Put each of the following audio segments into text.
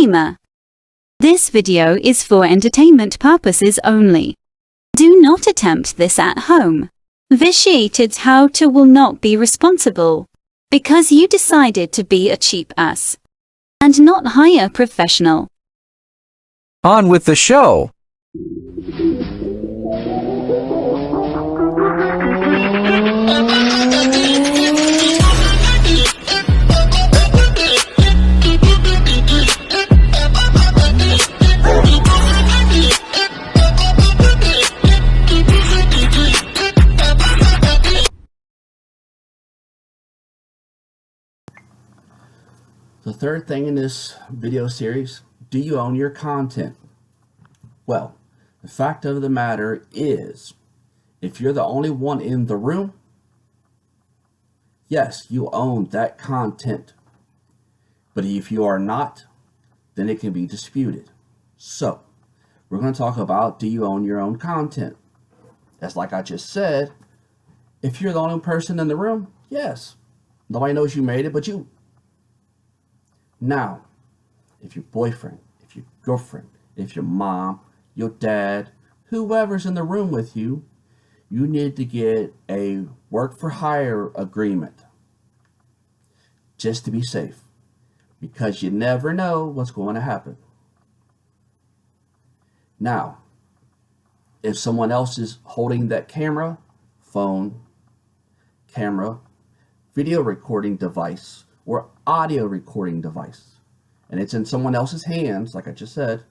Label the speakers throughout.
Speaker 1: Disclaimer. This video is for entertainment purposes only. Do not attempt this at home. Vitiated how-to will not be responsible because you decided to be a cheap ass and not hire a professional.
Speaker 2: On with the show.
Speaker 3: The third thing in this video series, do you own your content? Well, the fact of the matter is, if you're the only one in the room, yes, you own that content. But if you are not, then it can be disputed. So, we're going to talk about, do you own your own content? That's like I just said, if you're the only person in the room, yes. Nobody knows you made it but you. Now, if your boyfriend, if your girlfriend, if your mom, your dad, whoever's in the room with you, you need to get a work for hire agreement just to be safe, because you never know what's going to happen. Now, if someone else is holding that camera, phone, camera, video recording device, or audio recording device, and it's in someone else's hands, like I just said,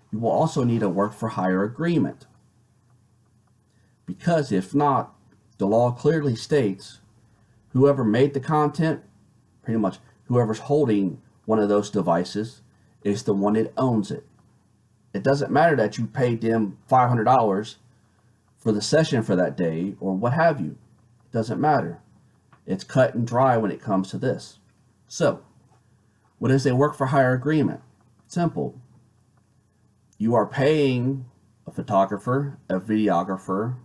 Speaker 3: you will also need a work for hire agreement. Because if not, the law clearly states whoever made the content, pretty much whoever's holding one of those devices, is the one that owns it. It doesn't matter that you paid them $500 for the session for that day or what have you. It doesn't matter. It's cut and dry when it comes to this. So, what is a work for hire agreement? Simple. You are paying a photographer, a videographer,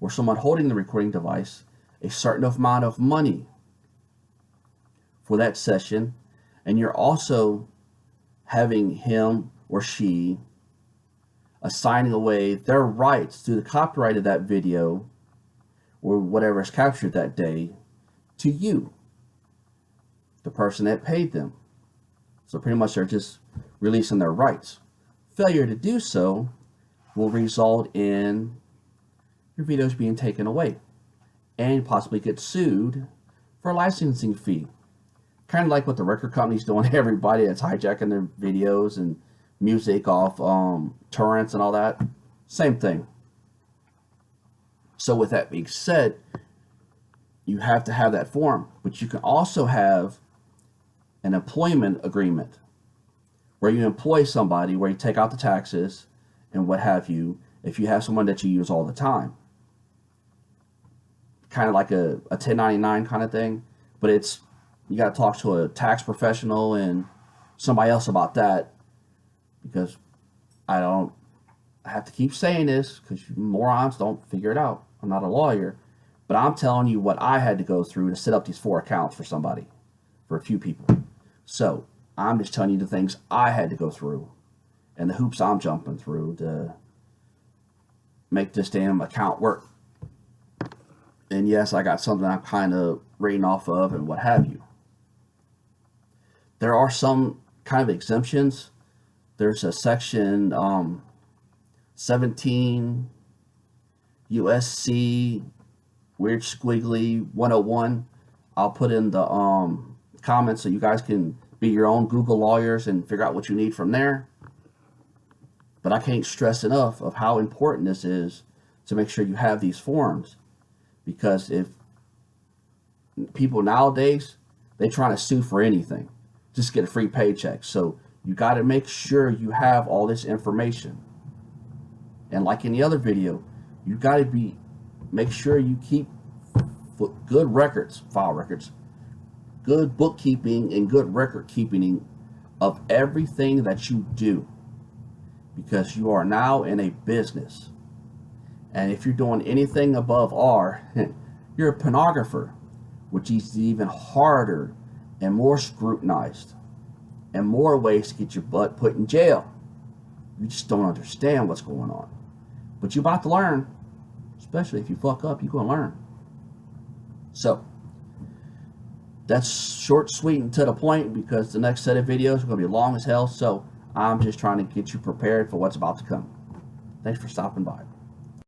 Speaker 3: or someone holding the recording device a certain amount of money for that session, and you're also having him or she assigning away their rights to the copyright of that video or whatever is captured that day to you, the person that paid them. So pretty much they're just releasing their rights. Failure to do so will result in your videos being taken away and possibly get sued for a licensing fee. Kind of like what the record company's doing to everybody that's hijacking their videos and music off torrents and all that. Same thing. So with that being said, you have to have that form, but you can also have an employment agreement where you employ somebody, where you take out the taxes and what have you, if you have someone that you use all the time. Kind of like a 1099 kind of thing, but it's, you got to talk to a tax professional and somebody else about that, because I have to keep saying this because morons don't figure it out. I'm not a lawyer, but I'm telling you what I had to go through to set up these 4 accounts for somebody, for a few people. So I'm just telling you the things I had to go through and the hoops I'm jumping through to make this damn account work. And yes, I got something I'm kind of reading off of and what have you. There are some kind of exemptions. There's a section 17 USC weird squiggly 101. I'll put in the comments so you guys can be your own Google lawyers and figure out what you need from there. But I can't stress enough of how important this is to make sure you have these forms, because if people nowadays, they're trying to sue for anything, just get a free paycheck. So you got to make sure you have all this information. And like in the other video, you got to make sure you keep good records, file records, good bookkeeping and good record keeping of everything that you do, because you are now in a business. And if you're doing anything above R, you're a pornographer, which is even harder and more scrutinized. and more ways to get your butt put in jail. You just don't understand what's going on. But you're about to learn. Especially if you fuck up, you're going to learn. So, that's short, sweet, and to the point, because the next set of videos are going to be long as hell. So, I'm just trying to get you prepared for what's about to come. Thanks for stopping by.